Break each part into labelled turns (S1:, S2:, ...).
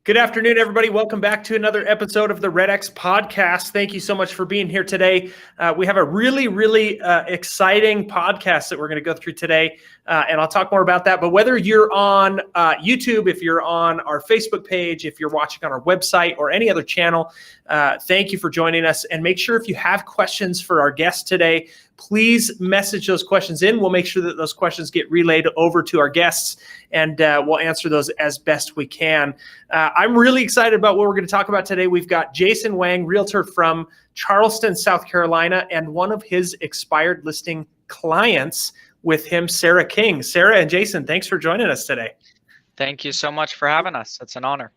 S1: Good afternoon, everybody. Welcome back to another episode of the REDX podcast. Thank you so much for being here today. We have a really exciting podcast that we're going to go through today, and I'll talk more about that. But whether you're on YouTube, if you're on our Facebook page, if you're watching on our website or any other channel, thank you for joining us. And make sure if you have questions for our guest today, please message those questions in. We'll make sure that those questions get relayed over to our guests, and we'll answer those as best we can. I'm really excited about what we're going to talk about today. We've got Jason Wang, realtor from Charleston, South Carolina, and one of his expired listing clients with him, Sara King. Sara and Jason, thanks for joining us today.
S2: Thank you so much for having us. It's an honor.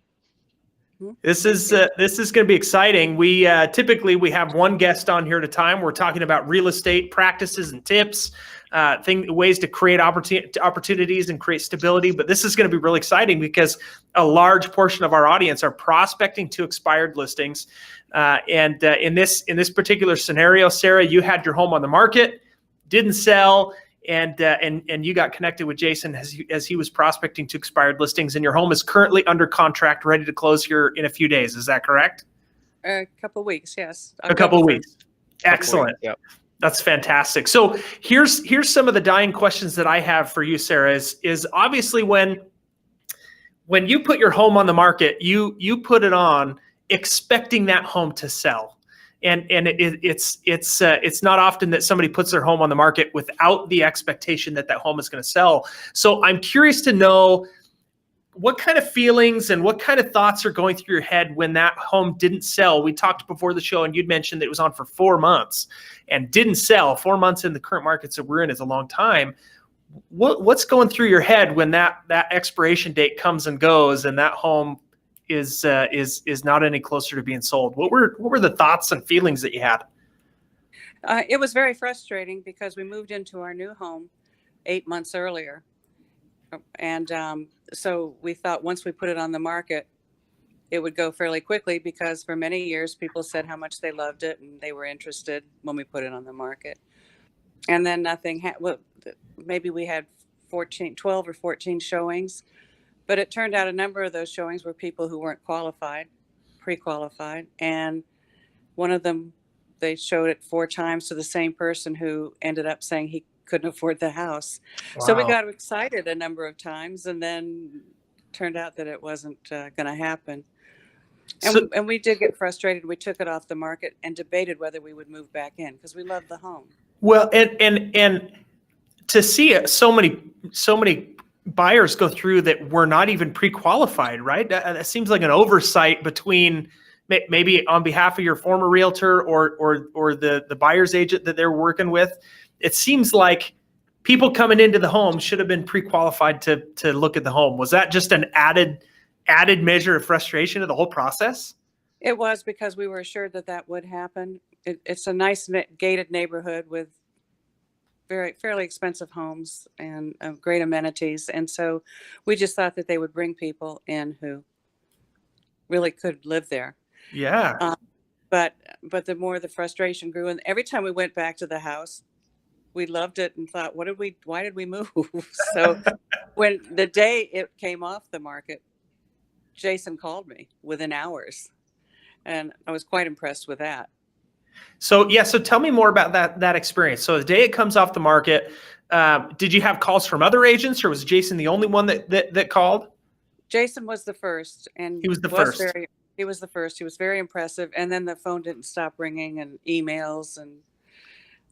S1: This is going to be exciting. We typically have one guest on here at a time. We're talking about real estate practices and tips, ways to create opportunities and create stability. But this is going to be really exciting because a large portion of our audience are prospecting to expired listings. And in this particular scenario, Sara, you had your home on the market, didn't sell, and you got connected with Jason as he was prospecting to expired listings, and your home is currently under contract, ready to close here in a few days. Is that correct?
S3: A couple of weeks, yes.
S1: A couple of weeks. Excellent. Yep. That's fantastic. So here's some of the dying questions that I have for you, Sara. Is obviously when you put your home on the market, you put it on expecting that home to sell. And it's not often that somebody puts their home on the market without the expectation that home is going to sell. So I'm curious to know what kind of feelings and what kind of thoughts are going through your head when that home didn't sell. We talked before the show, and you'd mentioned that it was on for 4 months and didn't sell. 4 months in the current markets that we're in is a long time. What's going through your head when that expiration date comes and goes, and that home is not any closer to being sold? What were the thoughts and feelings that you had?
S3: It was very frustrating because we moved into our new home 8 months earlier. And so we thought once we put it on the market, it would go fairly quickly, because for many years people said how much they loved it and they were interested when we put it on the market. And then nothing maybe we had 12 or 14 showings. But it turned out a number of those showings were people who weren't pre-qualified. And one of them, they showed it 4 times to the same person who ended up saying he couldn't afford the house. Wow. So we got excited a number of times, and then turned out that it wasn't going to happen. And we did get frustrated. We took it off the market and debated whether we would move back in because we loved the home.
S1: Well, and to see so many buyers go through that were not even pre-qualified, right? That seems like an oversight between maybe on behalf of your former realtor or the buyer's agent that they're working with. It seems like people coming into the home should have been pre-qualified to look at the home. Was that just an added measure of frustration of the whole process?
S3: It was, because we were assured that would happen. It's a nice gated neighborhood with fairly expensive homes and great amenities. And so we just thought that they would bring people in who really could live there.
S1: Yeah.
S3: But the more the frustration grew, and every time we went back to the house, we loved it and thought, why did we move? So when the day it came off the market, Jason called me within hours, and I was quite impressed with that.
S1: So tell me more about that experience. So the day it comes off the market, did you have calls from other agents, or was Jason the only one that called?
S3: Jason was the first, and
S1: he was the first.
S3: He was the first. He was very impressive, and then the phone didn't stop ringing, and emails, and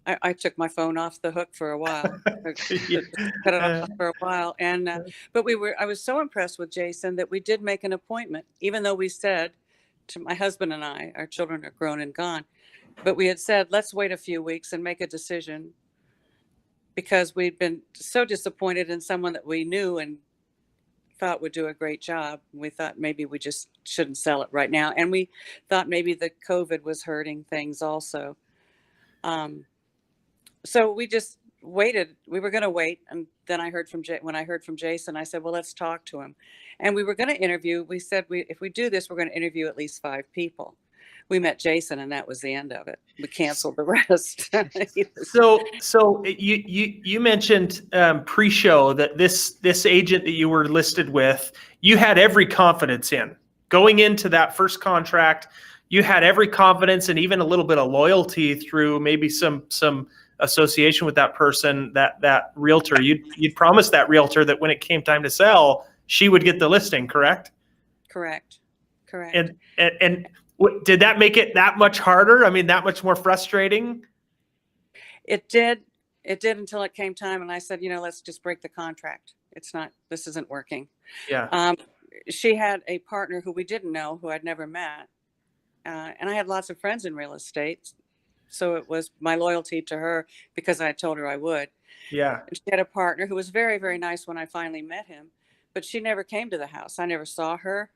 S3: I took my phone off the hook for a while. Cut it off for a while, and but I was so impressed with Jason that we did make an appointment, even though we said to my husband and I, our children are grown and gone. But we had said, let's wait a few weeks and make a decision, because we'd been so disappointed in someone that we knew and thought would do a great job. We thought maybe we just shouldn't sell it right now. And we thought maybe the COVID was hurting things also. So we just waited. We were going to wait. And then when I heard from Jason, I said, well, let's talk to him. And we were going to interview. We said, if we do this, we're going to interview at least 5 people. We met Jason, and that was the end of it. We canceled the rest.
S1: So you mentioned pre-show that this agent that you were listed with, you had every confidence in going into that first contract, you had every confidence and even a little bit of loyalty through maybe some association with that person, that realtor. You'd promised that realtor that when it came time to sell, she would get the listing, correct?
S3: Correct.
S1: And did that make it that much harder? I mean, that much more frustrating?
S3: It did. It did until it came time, and I said, let's just break the contract. This isn't working.
S1: Yeah.
S3: She had a partner who we didn't know, who I'd never met. And I had lots of friends in real estate. So it was my loyalty to her because I told her I would.
S1: Yeah.
S3: And she had a partner who was very, very nice when I finally met him, but she never came to the house. I never saw her.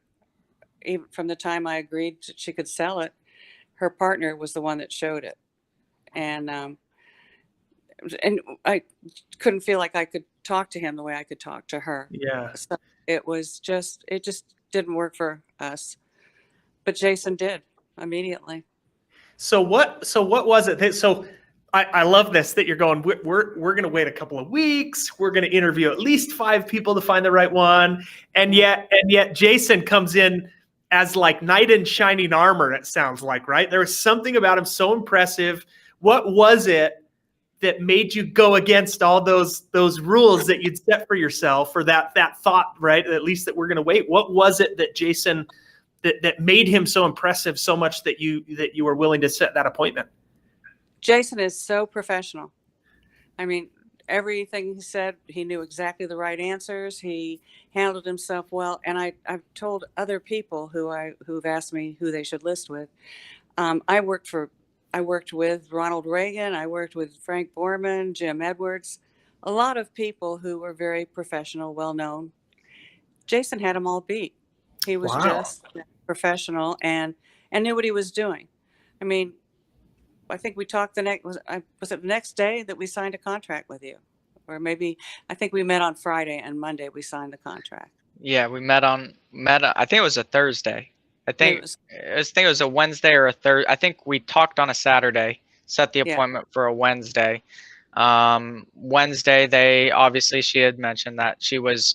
S3: Even from the time I agreed she could sell it, her partner was the one that showed it. And I couldn't feel like I could talk to him the way I could talk to her.
S1: Yeah.
S3: So it just didn't work for us. But Jason did immediately.
S1: So what was it? So I love this, that you're going, we're going to wait a couple of weeks. We're going to interview at least 5 people to find the right one. And yet Jason comes in as like knight in shining armor, it sounds like, right? There was something about him so impressive. What was it that made you go against all those rules that you'd set for yourself, or that thought, right? At least that we're going to wait. What was it that Jason, that made him so impressive so much that you were willing to set that appointment?
S3: Jason is so professional. I mean, everything he said, he knew exactly the right answers. He handled himself well. And I've told other people who've asked me who they should list with. I worked with Ronald Reagan. I worked with Frank Borman, Jim Edwards, a lot of people who were very professional, well-known. Jason had them all beat. He was just professional and knew what he was doing. I mean, I think we talked was it the next day that we signed a contract with you? Or maybe, I think we met on Friday, and Monday we signed the contract.
S2: Yeah, we met I think it was a Thursday. I think it was a Wednesday or a Thursday. I think we talked on a Saturday, set the appointment for a Wednesday. Wednesday, she had mentioned that she was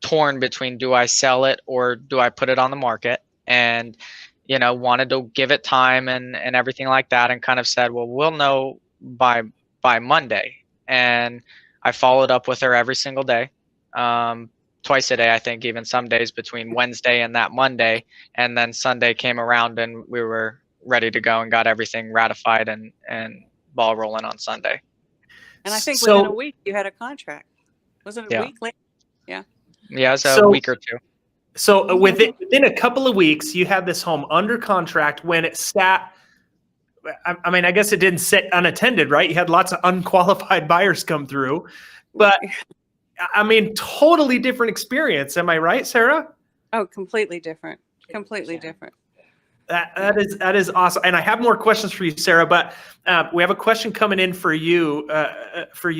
S2: torn between, do I sell it or do I put it on the market? And wanted to give it time and everything like that, and kind of said, well, we'll know by Monday. And I followed up with her every single day, twice a day, I think, even some days between Wednesday and that Monday. And then Sunday came around and we were ready to go and got everything ratified and ball rolling on Sunday.
S3: And I think within a week you had a contract. Was it a week later? Yeah.
S2: Yeah, it was a week or two.
S1: So within a couple of weeks, you had this home under contract when it sat. I mean, I guess it didn't sit unattended, right? You had lots of unqualified buyers come through, but I mean, totally different experience. Am I right, Sara?
S3: Oh, completely different. Completely different.
S1: That is awesome. And I have more questions for you, Sara, but we have a question coming in for you,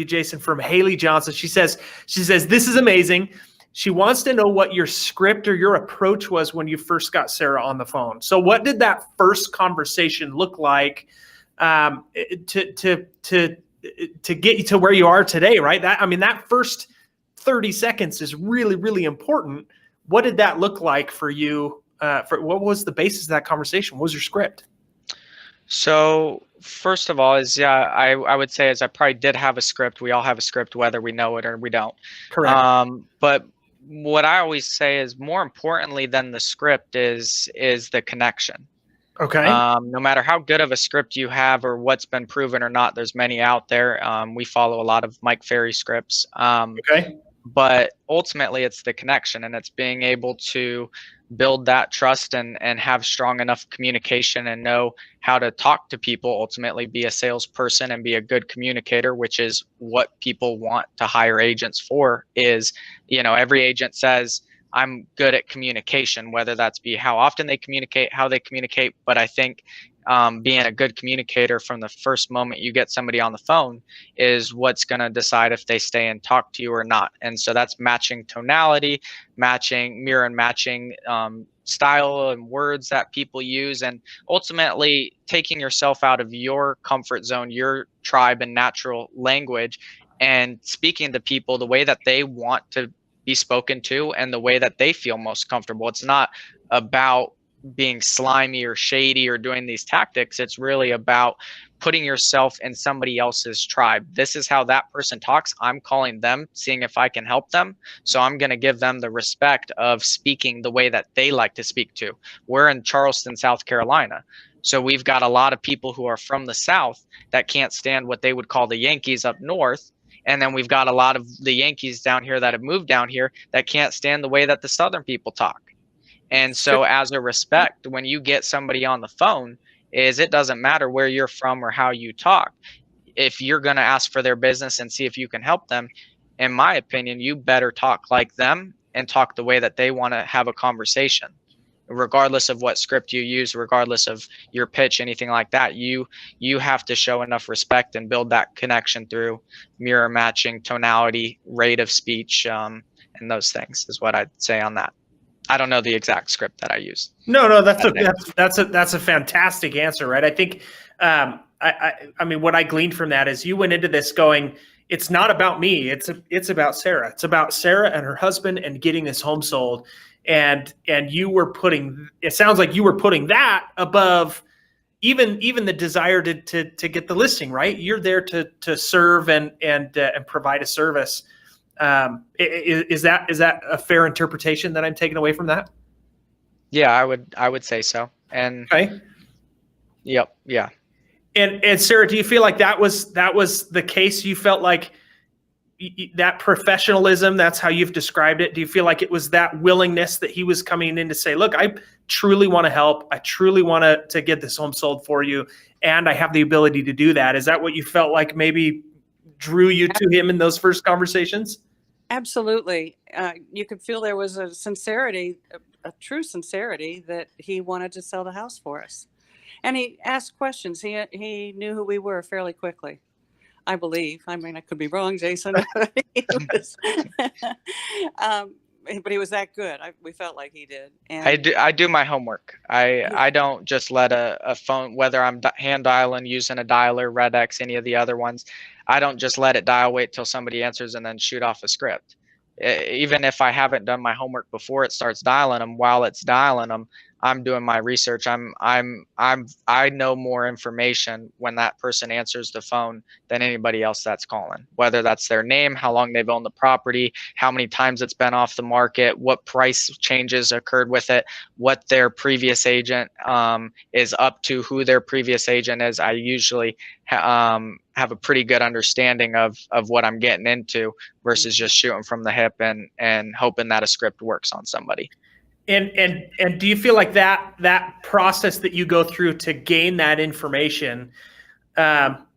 S1: Jason, from Haley Johnson. She says, this is amazing. She wants to know what your script or your approach was when you first got Sara on the phone. So what did that first conversation look like to get you to where you are today, right? That first 30 seconds is really, really important. What did that look like for you? What was the basis of that conversation? What was your script?
S2: So first of all I would say I probably did have a script. We all have a script, whether we know it or we don't.
S1: Correct.
S2: But what I always say is more importantly than the script is the connection.
S1: Okay.
S2: No matter how good of a script you have or what's been proven or not, there's many out there. We follow a lot of Mike Ferry scripts.
S1: Okay.
S2: But ultimately it's the connection, and it's being able to build that trust and have strong enough communication and know how to talk to people, ultimately be a salesperson and be a good communicator, which is what people want to hire agents for. Is, every agent says, I'm good at communication, whether that's be how often they communicate, how they communicate. But I think being a good communicator from the first moment you get somebody on the phone is what's going to decide if they stay and talk to you or not. And so that's matching tonality, matching style and words that people use, and ultimately taking yourself out of your comfort zone, your tribe and natural language, and speaking to people the way that they want to be spoken to and the way that they feel most comfortable. It's not about being slimy or shady or doing these tactics. It's really about putting yourself in somebody else's tribe. This is how that person talks. I'm calling them, seeing if I can help them. So I'm going to give them the respect of speaking the way that they like to speak to. We're in Charleston, South Carolina. So we've got a lot of people who are from the South that can't stand what they would call the Yankees up north. And then we've got a lot of the Yankees down here that have moved down here that can't stand the way that the Southern people talk. And so as a respect, when you get somebody on the phone, is it doesn't matter where you're from or how you talk. If you're going to ask for their business and see if you can help them, in my opinion, you better talk like them and talk the way that they want to have a conversation. Regardless of what script you use, regardless of your pitch, anything like that, you have to show enough respect and build that connection through mirror matching, tonality, rate of speech, and those things is what I'd say on that. I don't know the exact script that I use.
S1: No, that's a fantastic answer, right? I think, I mean, what I gleaned from that is you went into this going, it's not about me. It's about Sara. It's about Sara and her husband and getting this home sold. And you were putting, it sounds like you were putting that above even the desire to get the listing, right? You're there to serve and provide a service. Is that a fair interpretation that I'm taking away from that?
S2: Yeah, I would say so. And
S1: okay.
S2: Yep. Yeah.
S1: And Sara, do you feel like that was the case? You felt like that professionalism, that's how you've described it. Do you feel like it was that willingness that he was coming in to say, look, I truly want to help. I truly want to get this home sold for you. And I have the ability to do that. Is that what you felt like maybe drew you to him in those first conversations?
S3: Absolutely. You could feel there was a sincerity, a true sincerity that he wanted to sell the house for us. And he asked questions. He knew who we were fairly quickly, I believe. I mean, I could be wrong, Jason. But he was that good. We felt like he did. And
S2: I do my homework. I don't just let a phone, whether I'm hand dialing, using a dialer, REDX, any of the other ones, I don't just let it dial, wait till somebody answers and then shoot off a script. Even if I haven't done my homework before it starts dialing them, while it's dialing them, I'm doing my research. I know more information when that person answers the phone than anybody else that's calling, whether that's their name, how long they've owned the property, how many times it's been off the market, what price changes occurred with it, what their previous agent is up to, who their previous agent is. I usually have a pretty good understanding of what I'm getting into versus just shooting from the hip and hoping that a script works on somebody.
S1: And do you feel like that process that you go through to gain that information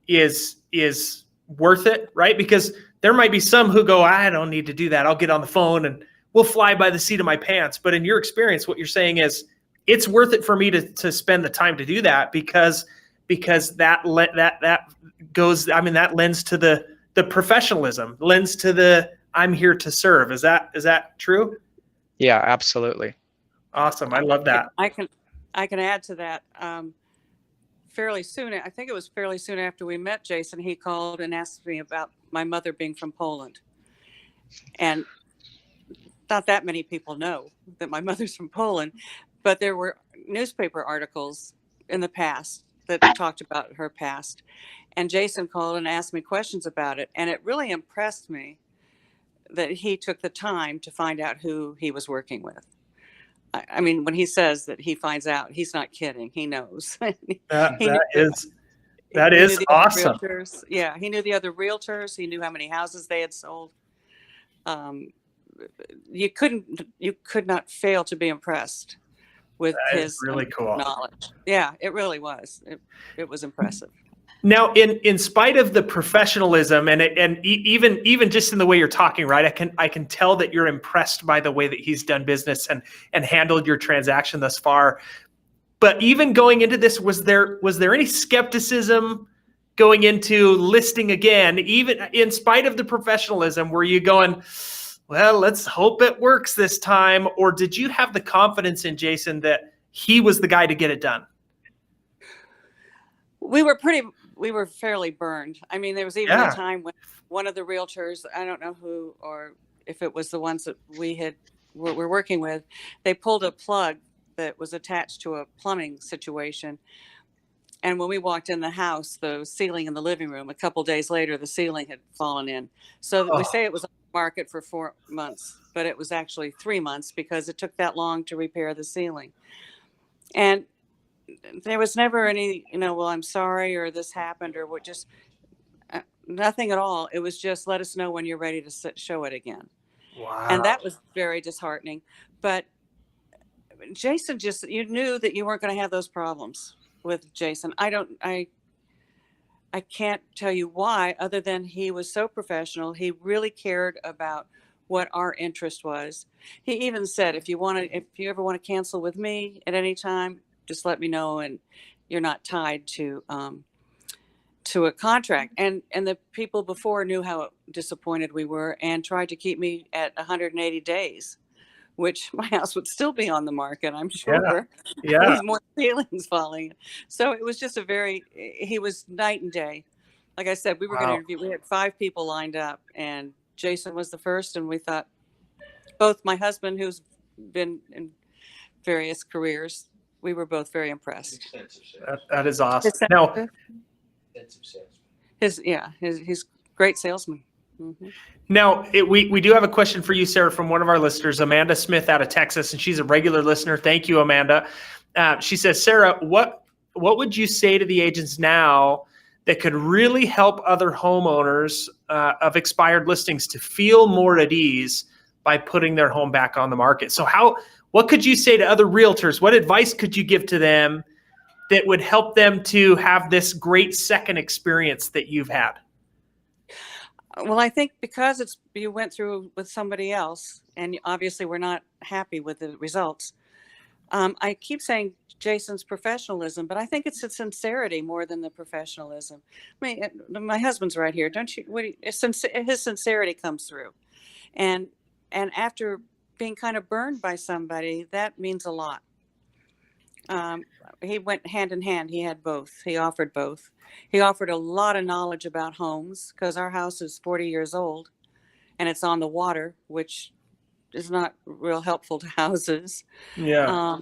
S1: is worth it, right? Because there might be some who go, I don't need to do that. I'll get on the phone and we'll fly by the seat of my pants. But in your experience, what you're saying is it's worth it for me to spend the time to do that because that goes. I mean, that lends to the professionalism, lends to the I'm here to serve. Is that true?
S2: Yeah, absolutely.
S1: Awesome. I love that.
S3: I can add to that. Fairly soon, I think it was fairly soon after we met Jason, he called and asked me about my mother being from Poland. And not that many people know that my mother's from Poland, but there were newspaper articles in the past that talked about her past. And Jason called and asked me questions about it. And it really impressed me that he took the time to find out who he was working with. I mean, when he says that he finds out, he's not kidding. He knows.
S1: That is awesome.
S3: Yeah, he knew the other realtors. He knew how many houses they had sold. You could not fail to be impressed with his
S1: really cool
S3: knowledge. Yeah, it really was. It was impressive.
S1: Now, in spite of the professionalism and even just in the way you're talking, right? I can tell that you're impressed by the way that he's done business and handled your transaction thus far. But even going into this, was there any skepticism going into listing again? Even in spite of the professionalism, were you going, well, let's hope it works this time? Or did you have the confidence in Jason that he was the guy to get it done?
S3: We were fairly burned. I mean, there was even a time when one of the realtors, I don't know who or if it was the ones that we're working with, they pulled a plug that was attached to a plumbing situation. And when we walked in the house, the ceiling in the living room, a couple days later, the ceiling had fallen in. So we say it was on the market for 4 months, but it was actually 3 months because it took that long to repair the ceiling. And there was never any, well, I'm sorry, or this happened, or what, just nothing at all. It was just, let us know when you're ready to show it again.
S1: Wow.
S3: And that was very disheartening. But Jason, just, you knew that you weren't going to have those problems with Jason. I can't tell you why, other than he was so professional. He really cared about what our interest was. He even said, if you ever want to cancel with me at any time, just let me know, and you're not tied to a contract. And the people before knew how disappointed we were and tried to keep me at 180 days, which my house would still be on the market, I'm sure.
S1: Yeah.
S3: There's more ceilings falling. So it was just he was night and day. Like I said, we were going to interview, we had 5 people lined up, and Jason was the first. And we thought, both my husband, who's been in various careers, we were both very impressed.
S1: That is awesome. Now,
S3: he's great salesman. Mm-hmm.
S1: Now, we do have a question for you, Sara, from one of our listeners, Amanda Smith out of Texas, and she's a regular listener. Thank you, Amanda. She says, Sara, what would you say to the agents now that could really help other homeowners of expired listings to feel more at ease by putting their home back on the market? So what could you say to other realtors? What advice could you give to them that would help them to have this great second experience that you've had?
S3: Well, I think because you went through with somebody else, and obviously we're not happy with the results. I keep saying Jason's professionalism, but I think it's the sincerity more than the professionalism. I mean, my husband's right here. Don't you? His sincerity comes through, and after being kind of burned by somebody, that means a lot. He went hand in hand. He had both. He offered both. He offered a lot of knowledge about homes, because our house is 40 years old and it's on the water, which is not real helpful to houses.
S1: Yeah.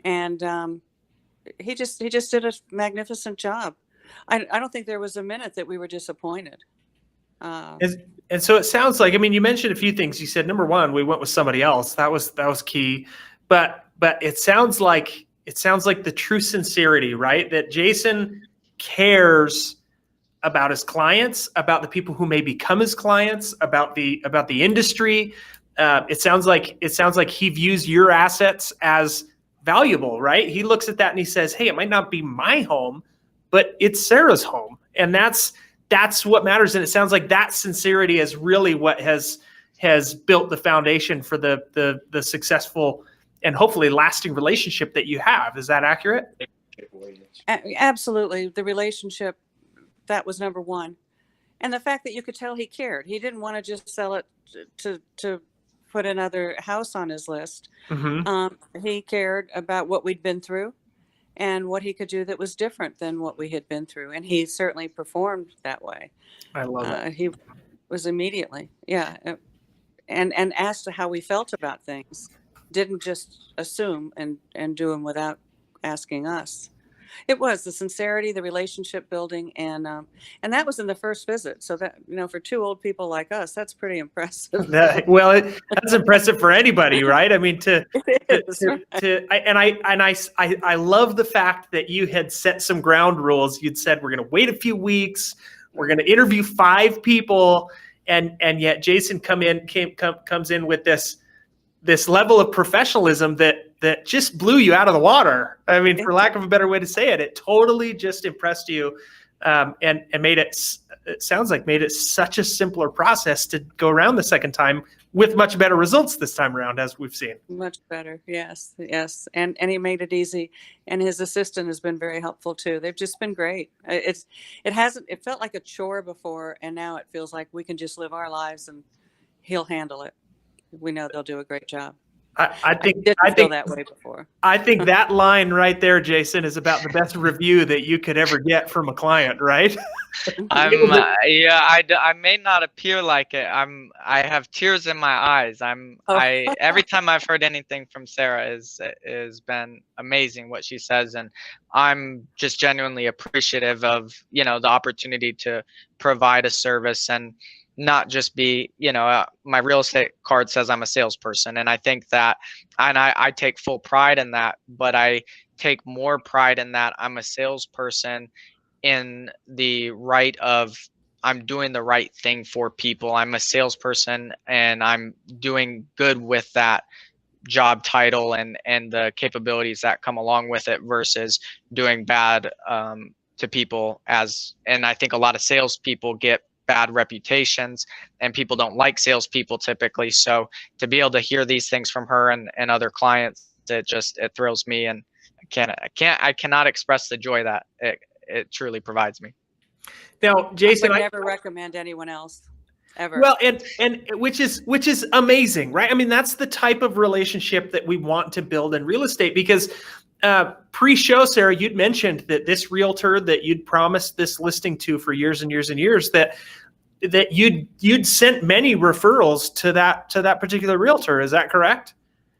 S3: He just did a magnificent job. I don't think there was a minute that we were disappointed.
S1: And so it sounds like, I mean, you mentioned a few things. You said, number one, we went with somebody else. That was key. But it sounds like the true sincerity, right? That Jason cares about his clients, about the people who may become his clients, about the industry. It sounds like he views your assets as valuable, right? He looks at that and he says, hey, it might not be my home, but it's Sara's home. And that's what matters. And it sounds like that sincerity is really what has built the foundation for the successful and hopefully lasting relationship that you have. Is that accurate?
S3: Absolutely. The relationship, that was number one. And the fact that you could tell he cared. He didn't want to just sell it to put another house on his list. Mm-hmm. He cared about what we'd been through and what he could do that was different than what we had been through. And he certainly performed that way.
S1: I love it.
S3: He was immediately, and asked how we felt about things. Didn't just assume and do them without asking us. It was the sincerity, the relationship building, and that was in the first visit. So that, for 2 old people like us, that's pretty impressive.
S1: That's impressive for anybody, right? I mean, I love the fact that you had set some ground rules. You'd said, we're going to wait a few weeks. We're going to interview 5 people. And yet Jason comes in with this level of professionalisum that just blew you out of the water. I mean, for lack of a better way to say it, it totally just impressed you, and made it sounds like made it such a simpler process to go around the second time with much better results this time around, as we've seen.
S3: Much better. Yes. And he made it easy, and his assistant has been very helpful too. They've just been great. It felt like a chore before, and now it feels like we can just live our lives and he'll handle it. We know they'll do a great job.
S1: I think
S3: didn't feel that way before.
S1: I think that line right there, Jason, is about the best review that you could ever get from a client, right?
S2: I may not appear like it. I have tears in my eyes. Every time I've heard anything from Sara is been amazing what she says, and I'm just genuinely appreciative of, you know, the opportunity to provide a service and not just be, you know, my real estate card says I'm a salesperson, and I think that, and I take full pride in that, but I take more pride in that I'm a salesperson in the right of I'm doing the right thing for people. I'm a salesperson and I'm doing good with that job title and the capabilities that come along with it versus doing bad to people. And I think a lot of salespeople get bad reputations and people don't like salespeople typically. So to be able to hear these things from her and other clients, it thrills me, and I cannot express the joy that it truly provides me.
S1: Now, Jason,
S3: I would never recommend anyone else ever.
S1: Well, and which is amazing, right? I mean, that's the type of relationship that we want to build in real estate, because pre-show, Sara, you'd mentioned that this realtor that you'd promised this listing to for years and years and years, that you'd sent many referrals to that particular realtor. Is that correct?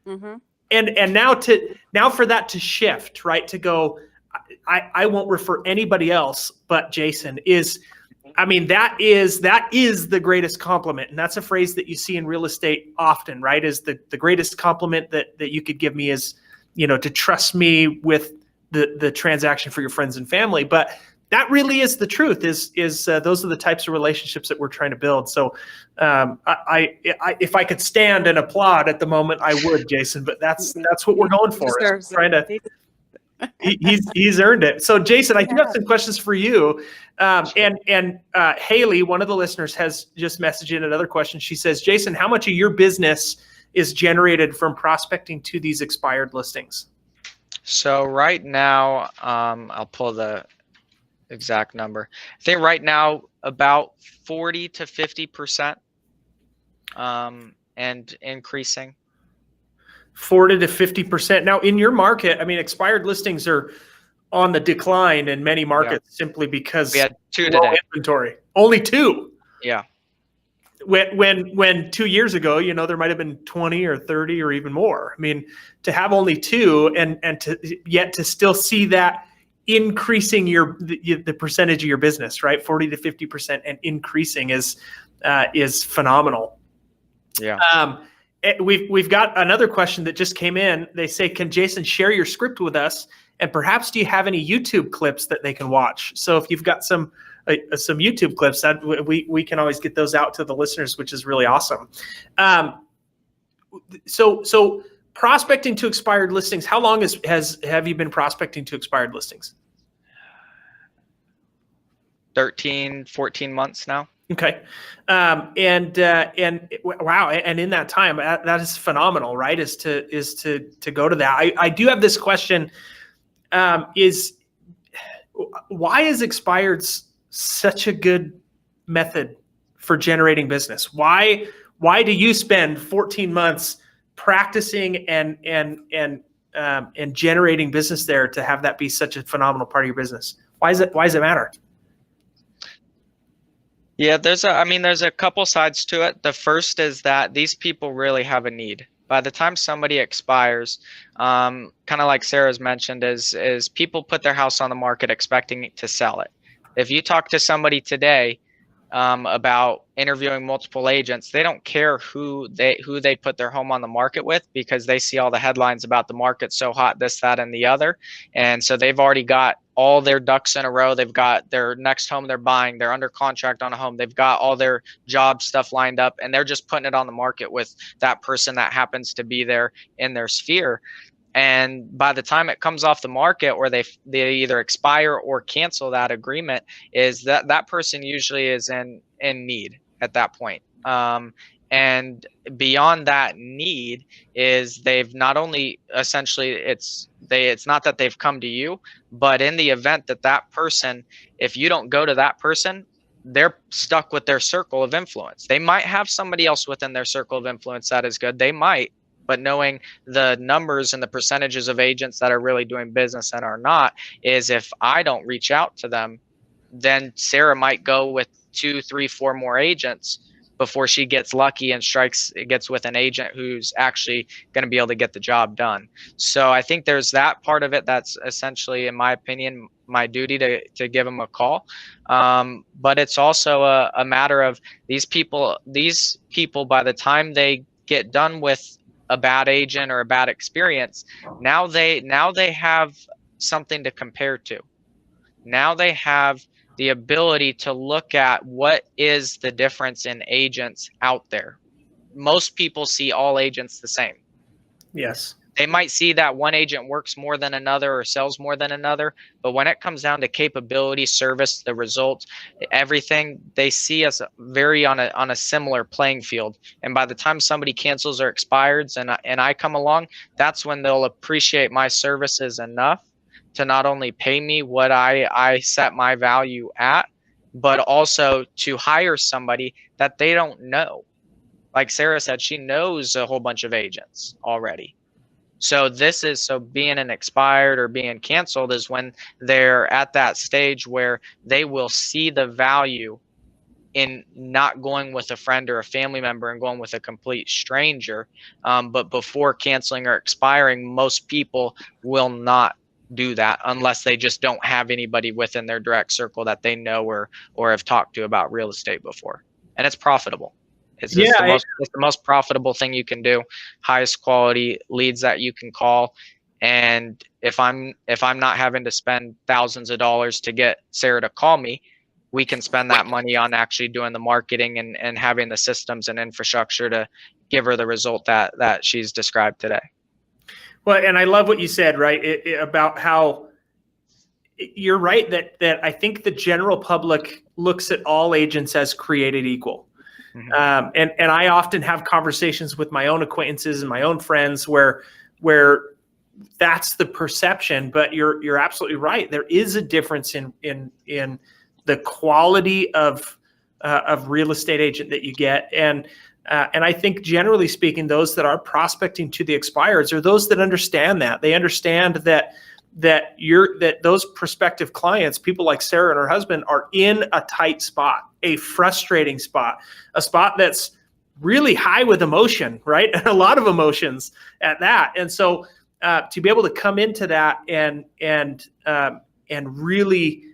S3: Mm-hmm.
S1: And now for that to shift, right? To go, I won't refer anybody else but Jason is, I mean, that is the greatest compliment. And that's a phrase that you see in real estate often, right? Is the greatest compliment that you could give me is, you know, to trust me with the transaction for your friends and family. But that really is the truth, is those are the types of relationships that we're trying to build. So if I could stand and applaud at the moment, I would, Jason, but that's what we're going for. Trying to, he's earned it. So Jason, I do have some questions for you. And Haley, one of the listeners, has just messaged in another question. She says, Jason, how much of your business is generated from prospecting to these expired listings? So right now, I'll pull the exact number. I think right now about 40 to 50%, and increasing. 40 to 50%. Now, in your market, I mean, expired listings are on the decline in many markets, simply because we had 2 today. Inventory. Only 2. Yeah. When 2 years ago, you know, there might have been 20 or 30 or even more. I mean, to have only 2 and to still see that increasing the percentage of your business, right? 40 to 50% and increasing is phenomenal. Yeah. We've got another question that just came in. They say, can Jason share your script with us? And perhaps do you have any YouTube clips that they can watch? So if you've got some YouTube clips, that we can always get those out to the listeners, which is really awesome. So prospecting to expired listings, how long have you been prospecting to expired listings? 13, 14 months now. Okay. And wow. And in that time, that is phenomenal, right? Is to go to that. I do have this question, is why is expireds such a good method for generating business? Why do you spend 14 months practicing and generating business there to have that be such a phenomenal part of your business? Why does it matter? Yeah, there's a couple sides to it. The first is that these people really have a need. By the time somebody expires, kind of like Sara's mentioned, is people put their house on the market expecting to sell it. If you talk to somebody today about interviewing multiple agents, they don't care who they put their home on the market with, because they see all the headlines about the market so hot, this, that, and the other. And so they've already got all their ducks in a row. They've got their next home they're buying. They're under contract on a home. They've got all their job stuff lined up, and they're just putting it on the market with that person that happens to be there in their sphere. And by the time it comes off the market, or they either expire or cancel that agreement, is that person usually is in need at that point. And beyond that need is they've not only essentially it's not that they've come to you, but in the event that person, if you don't go to that person, they're stuck with their circle of influence. They might have somebody else within their circle of influence that is good. They might,
S2: but knowing the numbers and the percentages of agents that are really doing business and are not, is if I don't reach out to them, then Sara might go with 2, 3, 4 more agents before she gets lucky and gets with an agent who's actually going to be able to get the job done. So I think there's that part of it that's essentially, in my opinion, my duty to give them a call. But it's also a matter of these people, by the time they get done with a bad agent or a bad experience, now they have something to compare to. Now they have the ability to look at what is the difference in agents out there. Most people see all agents the same.
S1: Yes.
S2: They might see that one agent works more than another or sells more than another, but when it comes down to capability, service, the results, everything, they see us very on a similar playing field. And by the time somebody cancels or expires and I come along, that's when they'll appreciate my services enough to not only pay me what I set my value at, but also to hire somebody that they don't know. Like Sara said, she knows a whole bunch of agents already. So being an expired or being canceled is when they're at that stage where they will see the value in not going with a friend or a family member and going with a complete stranger. But before canceling or expiring, most people will not do that unless they just don't have anybody within their direct circle that they know or have talked to about real estate before. And it's profitable. It's the most profitable thing you can do. Highest quality leads that you can call. And if I'm not having to spend thousands of dollars to get Sara to call me, we can spend that money on actually doing the marketing and having the systems and infrastructure to give her the result that she's described today.
S1: Well, and I love what you said, right? About how you're right that I think the general public looks at all agents as created equal. Mm-hmm. And I often have conversations with my own acquaintances and my own friends where that's the perception, but you're absolutely right. There is a difference in the quality of real estate agent that you get. And I think generally speaking, those that are prospecting to the expireds are those that understand that. They understand that those prospective clients, people like Sara and her husband, are in a tight spot, a frustrating spot, a spot that's really high with emotion, right? And a lot of emotions at that. And so to be able to come into that and really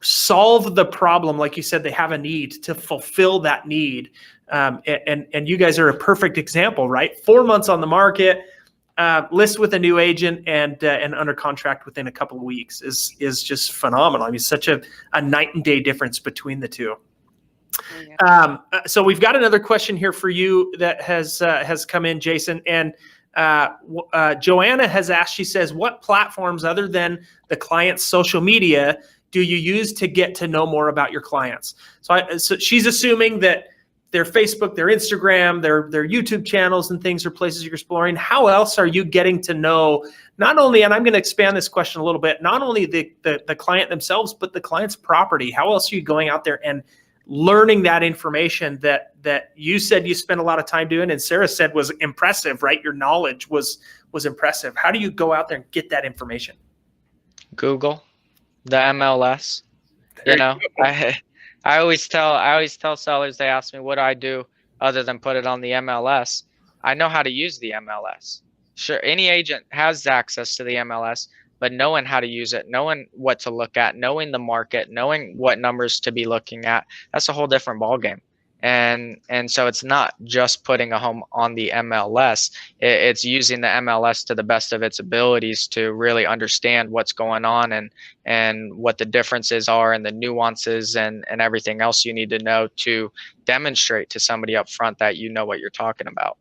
S1: solve the problem, like you said, they have a need to fulfill that need. And you guys are a perfect example, right? 4 months on the market, list with a new agent and under contract within a couple of weeks is just phenomenal. I mean, such a night and day difference between the two. Oh, yeah. So we've got another question here for you that has come in, Jason. And Joanna has asked, she says, what platforms other than the client's social media do you use to get to know more about your clients? So she's assuming that their Facebook, their Instagram, their YouTube channels and things are places you're exploring. How else are you getting to know not only, and I'm going to expand this question a little bit, not only the client themselves, but the client's property? How else are you going out there and learning that information that you said you spent a lot of time doing and Sara said was impressive, right? Your knowledge was impressive. How do you go out there and get that information?
S2: Google, the MLS. You know, I always tell sellers, they ask me what do I do other than put it on the MLS. I know how to use the MLS. Sure, any agent has access to the MLS, but knowing how to use it, knowing what to look at, knowing the market, knowing what numbers to be looking at, that's a whole different ballgame. And so it's not just putting a home on the MLS. It's using the MLS to the best of its abilities to really understand what's going on and what the differences are and the nuances and everything else you need to know to demonstrate to somebody up front that you know what you're talking about.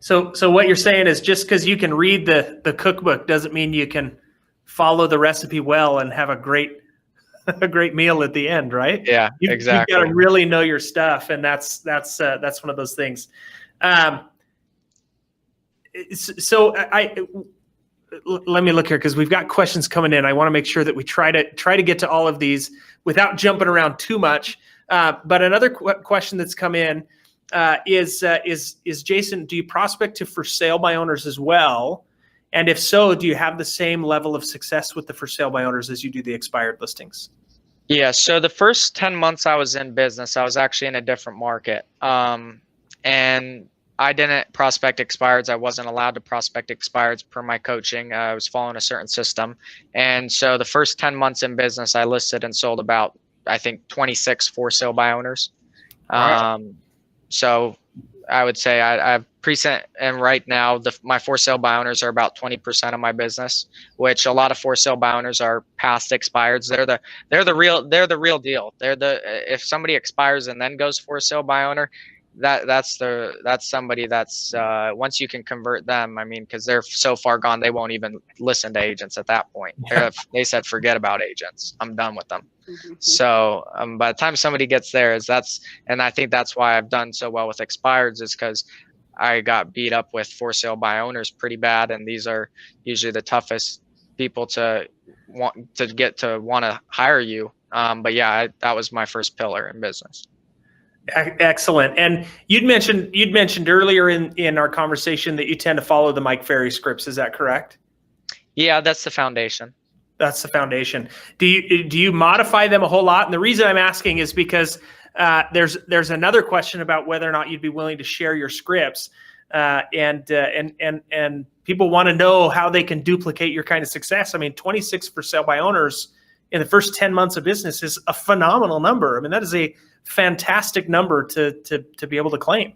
S1: So what you're saying is just because you can read the cookbook doesn't mean you can follow the recipe well and have a great meal at the end, right?
S2: Yeah, exactly.
S1: You got to really know your stuff, and that's one of those things. So let me look here because we've got questions coming in. I want to make sure that we try to get to all of these without jumping around too much. But another question that's come in is Jason, do you prospect to for sale by owners as well? And if so, do you have the same level of success with the for sale by owners as you do the expired listings?
S2: Yeah. So the first 10 months I was in business, I was actually in a different market. And I didn't prospect expireds. I wasn't allowed to prospect expireds per my coaching. I was following a certain system. And so the first 10 months in business, I listed and sold about, I think, 26 for sale by owners. So I would say I've present, and right now my for sale by owners are about 20% of my business, which a lot of for sale by owners are past expireds. They're the real deal. If somebody expires and then goes for sale by owner, that's somebody that's once you can convert them, I mean, because they're so far gone, they won't even listen to agents at that point. They said forget about agents, I'm done with them. So by the time somebody gets there, and I think that's why I've done so well with expireds, is because I got beat up with for sale by owners pretty bad, and these are usually the toughest people to want to hire you. But yeah, that was my first pillar in business.
S1: Excellent. And you'd mentioned earlier in our conversation that you tend to follow the Mike Ferry scripts. Is that correct?
S2: Yeah, that's the foundation.
S1: That's the foundation. Do you modify them a whole lot? And the reason I'm asking is because there's another question about whether or not you'd be willing to share your scripts, and people want to know how they can duplicate your kind of success. I mean, 26 for sale by owners in the first 10 months of business is a phenomenal number. I mean, that is a fantastic number to be able to claim.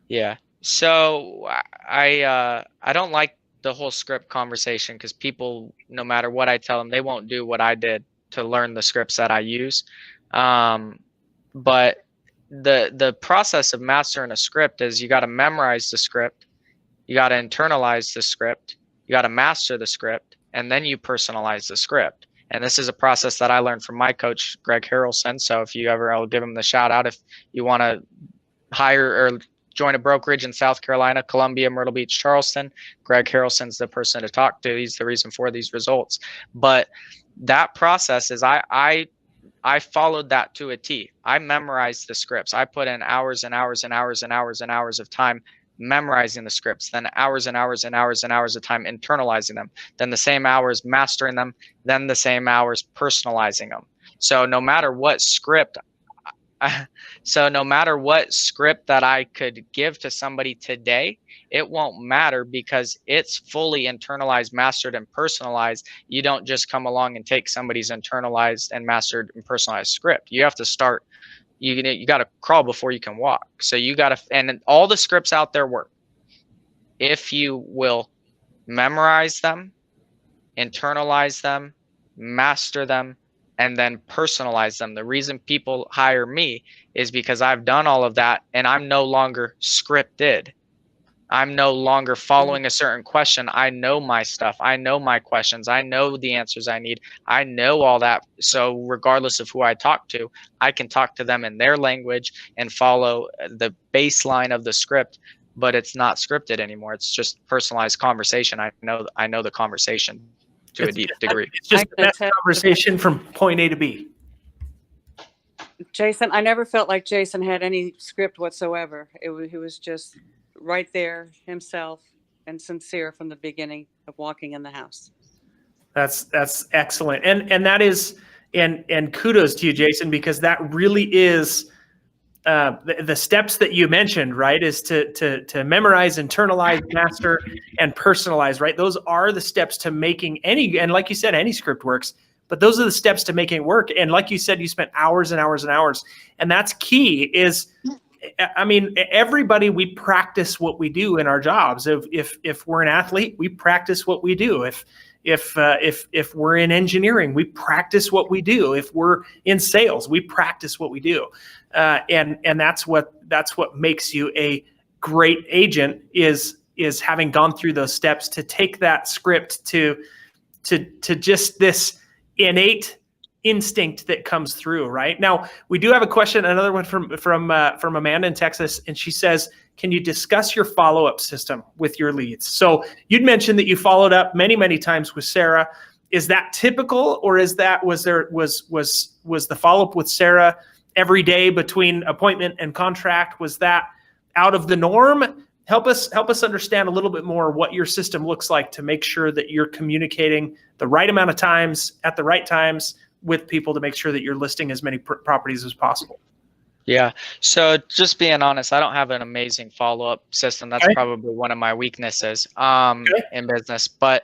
S2: Yeah. So I don't like the whole script conversation, because people, no matter what I tell them, they won't do what I did to learn the scripts that I use. But the process of mastering a script is you got to memorize the script, you got to internalize the script, you got to master the script, and then you personalize the script. And this is a process that I learned from my coach, Greg Harrelson. So if you ever, I'll give him the shout out if you want to hire or join a brokerage in South Carolina, Columbia, Myrtle Beach, Charleston. Greg Harrelson's the person to talk to. He's the reason for these results. But that process is I followed that to a T. I memorized the scripts. I put in hours and hours and hours and hours and hours of time memorizing the scripts, then hours and hours and hours and hours of time internalizing them, then the same hours mastering them, then the same hours personalizing them. So no matter what script that I could give to somebody today, it won't matter because it's fully internalized, mastered, and personalized. You don't just come along and take somebody's internalized and mastered and personalized script. You have to start. You got to crawl before you can walk. So you got to, and all the scripts out there work if you will memorize them, internalize them, master them, and then personalize them. The reason people hire me is because I've done all of that, and I'm no longer scripted. I'm no longer following a certain question. I know my stuff. I know my questions. I know the answers I need. I know all that. So regardless of who I talk to, I can talk to them in their language and follow the baseline of the script, but it's not scripted anymore. It's just personalized conversation. I know the conversation to a deep degree.
S1: It's just the best conversation from point A to B.
S3: Jason, I never felt like Jason had any script whatsoever. He was just right there himself and sincere from the beginning of walking in the house.
S1: That's excellent. And that is, and kudos to you, Jason, because that really is the steps that you mentioned, right? Is to memorize, internalize, master, and personalize, right? Those are the steps to making any, and like you said, any script works, but those are the steps to making it work. And like you said, you spent hours and hours and hours, and that's key is, I mean, everybody, we practice what we do in our jobs. If we're an athlete, we practice what we do. If we're in engineering, we practice what we do. If we're in sales, we practice what we do. And that's what makes you a great agent is having gone through those steps to take that script to just this innate instinct that comes through. Right now, we do have a question, another one from Amanda in Texas, and she says, "Can you discuss your follow-up system with your leads?" So you'd mentioned that you followed up many times with Sara. Is that typical, or was the follow-up with Sara every day between appointment and contract? Was that out of the norm. Help us understand a little bit more what your system looks like to make sure that you're communicating the right amount of times at the right times with people to make sure that you're listing as many properties as possible.
S2: Yeah. So just being honest, I don't have an amazing follow-up system. That's probably one of my weaknesses in business, but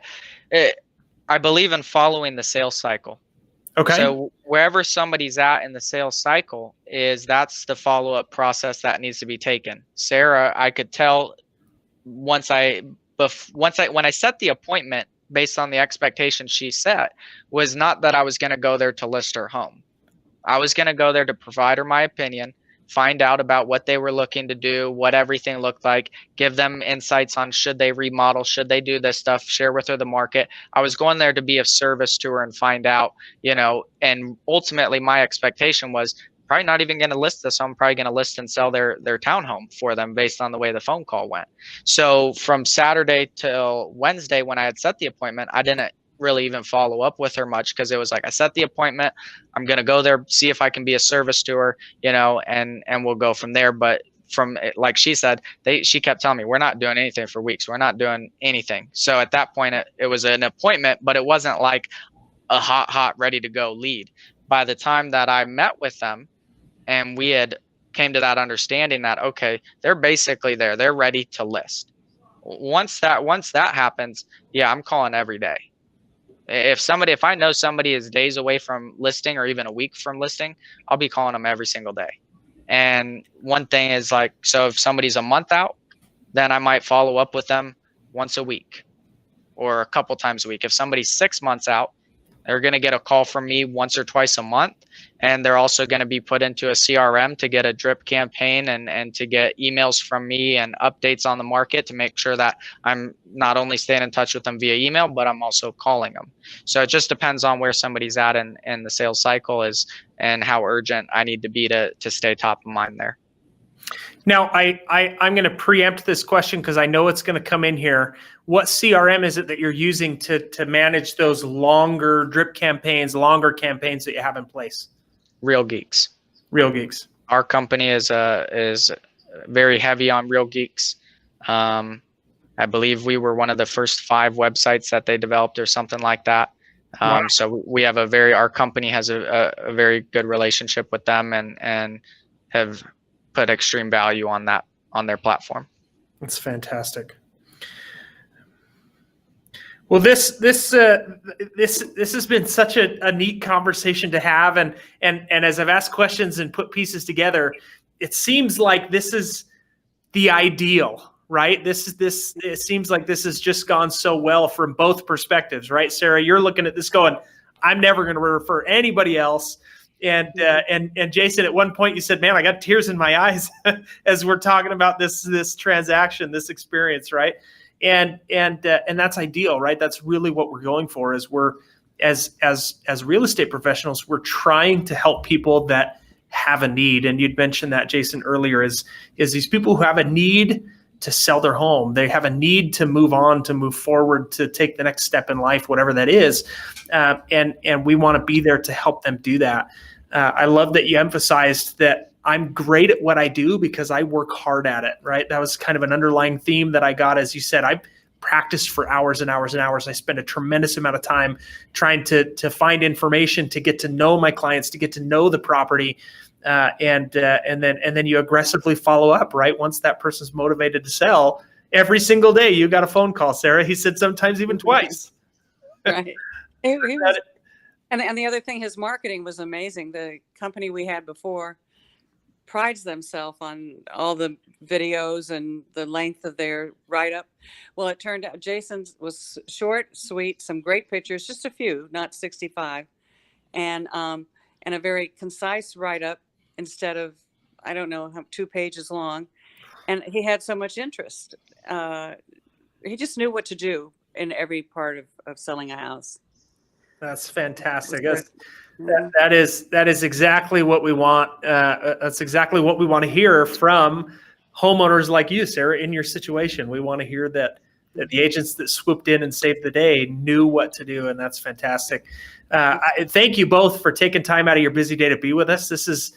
S2: I believe in following the sales cycle.
S1: Okay.
S2: So wherever somebody's at in the sales cycle that's the follow-up process that needs to be taken. Sara, I could tell when I set the appointment based on the expectation she set, was not that I was going to go there to list her home. I was going to go there to provide her my opinion, find out about what they were looking to do, what everything looked like, give them insights on should they remodel, should they do this stuff, share with her the market. I was going there to be of service to her and find out, and ultimately my expectation was probably not even going to list this. I'm probably going to list and sell their townhome for them based on the way the phone call went. So from Saturday till Wednesday, when I had set the appointment, I didn't really even follow up with her much, because it was like, I set the appointment, I'm going to go there, see if I can be a service to her, and we'll go from there. But from, like she said, she kept telling me, we're not doing anything for weeks. We're not doing anything. So at that point, it was an appointment, but it wasn't like a hot, ready to go lead. By the time that I met with them and we had came to that understanding that, okay, they're basically there, they're ready to list. Once that happens, yeah, I'm calling every day. If I know somebody is days away from listing or even a week from listing, I'll be calling them every single day. And one thing is like, so if somebody's a month out, then I might follow up with them once a week or a couple times a week. If somebody's 6 months out, they're going to get a call from me once or twice a month. And they're also going to be put into a CRM to get a drip campaign and to get emails from me and updates on the market to make sure that I'm not only staying in touch with them via email, but I'm also calling them. So it just depends on where somebody's at in the sales cycle is and how urgent I need to be to stay top of mind there.
S1: Now, I'm going to preempt this question because I know it's going to come in here. What CRM is it that you're using to manage those longer drip campaigns, longer campaigns that you have in place?
S2: Real Geeks.
S1: Real Geeks.
S2: Our company is very heavy on Real Geeks. I believe we were one of the first 5 websites that they developed or something like that.
S1: Wow.
S2: So we have our company has a very good relationship with them and have put extreme value on their platform. That's
S1: fantastic. Well, this has been such a neat conversation to have, and as I've asked questions and put pieces together, it seems like this is the ideal, right? It seems like this has just gone so well from both perspectives, right? Sara, you're looking at this going, I'm never going to refer anybody else. And Jason, at one point you said, man, I got tears in my eyes as we're talking about this transaction, this experience, right? And that's ideal, right? That's really what we're going for. Is we're as real estate professionals, we're trying to help people that have a need. And you'd mentioned that, Jason, earlier, is these people who have a need to sell their home. They have a need to move on, to move forward, to take the next step in life, whatever that is. And we want to be there to help them do that. I love that you emphasized that I'm great at what I do because I work hard at it, right? That was kind of an underlying theme that I got. As you said, I practiced for hours and hours and hours. I spend a tremendous amount of time trying to find information, to get to know my clients, to get to know the property. And then you aggressively follow up, right? Once that person's motivated to sell, every single day you got a phone call, Sara. He said sometimes even twice.
S3: Right. He was, and the other thing, his marketing was amazing. The company we had before prides themselves on all the videos and the length of their write-up. Well, it turned out Jason's was short, sweet, some great pictures, just a few, not 65, and a very concise write-up instead of, I don't know, 2 pages long. And he had so much interest. He just knew what to do in every part of selling a house. That's
S1: fantastic. That is exactly what we want. That's exactly what we want to hear from homeowners like you, Sara, in your situation. We want to hear that the agents that swooped in and saved the day knew what to do, and that's fantastic. Thank you both for taking time out of your busy day to be with us. This is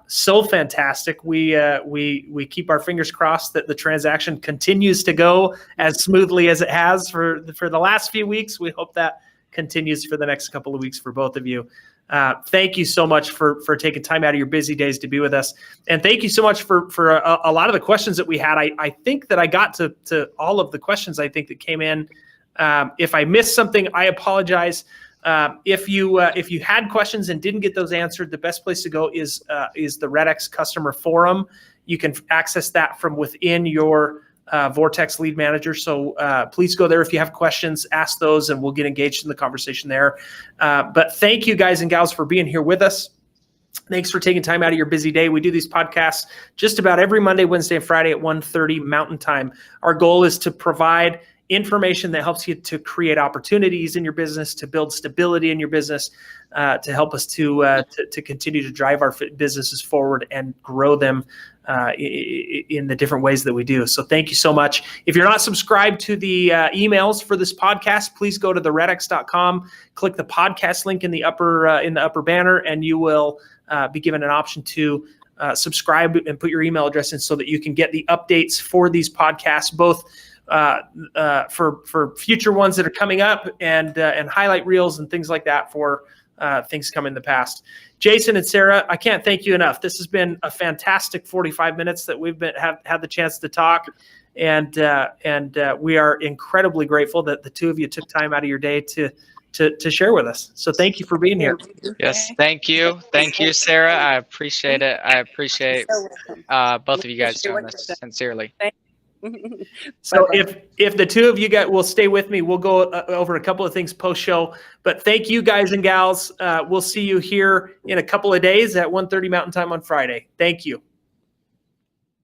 S1: So fantastic. We keep our fingers crossed that the transaction continues to go as smoothly as it has for the last few weeks. We hope that continues for the next couple of weeks for both of you. Thank you so much for taking time out of your busy days to be with us. And thank you so much for a lot of the questions that we had. I think that I got to all of the questions I think that came in. If I missed something, I apologize. If you had questions and didn't get those answered, the best place to go is the REDX customer forum. You can access that from within your Vortex Lead Manager. So please go there if you have questions, ask those, and we'll get engaged in the conversation there. But thank you guys and gals for being here with us. Thanks for taking time out of your busy day. We do these podcasts just about every Monday, Wednesday, and Friday at 1:30 Mountain Time. Our goal is to provide information that helps you to create opportunities in your business, to build stability in your business, to help us to continue to drive our businesses forward and grow them in the different ways that we do. So thank you so much. If you're not subscribed to the emails for this podcast, please go to theredx.com, click the podcast link in the upper banner, and you will be given an option to subscribe and put your email address in so that you can get the updates for these podcasts, both for future ones that are coming up and highlight reels and things like that for things come in the past. Jason and Sarah, I can't thank you enough. This has been a fantastic 45 minutes that we've had the chance to talk, and we are incredibly grateful that the two of you took time out of your day to share with us. So thank you for being here.
S2: Yes, thank you, Sarah. I appreciate it. I appreciate both of you guys doing this sincerely.
S1: So if the two of you will stay with me, we'll go over a couple of things post-show. But thank you guys and gals. We'll see you here in a couple of days at 1:30 Mountain Time on Friday. Thank you.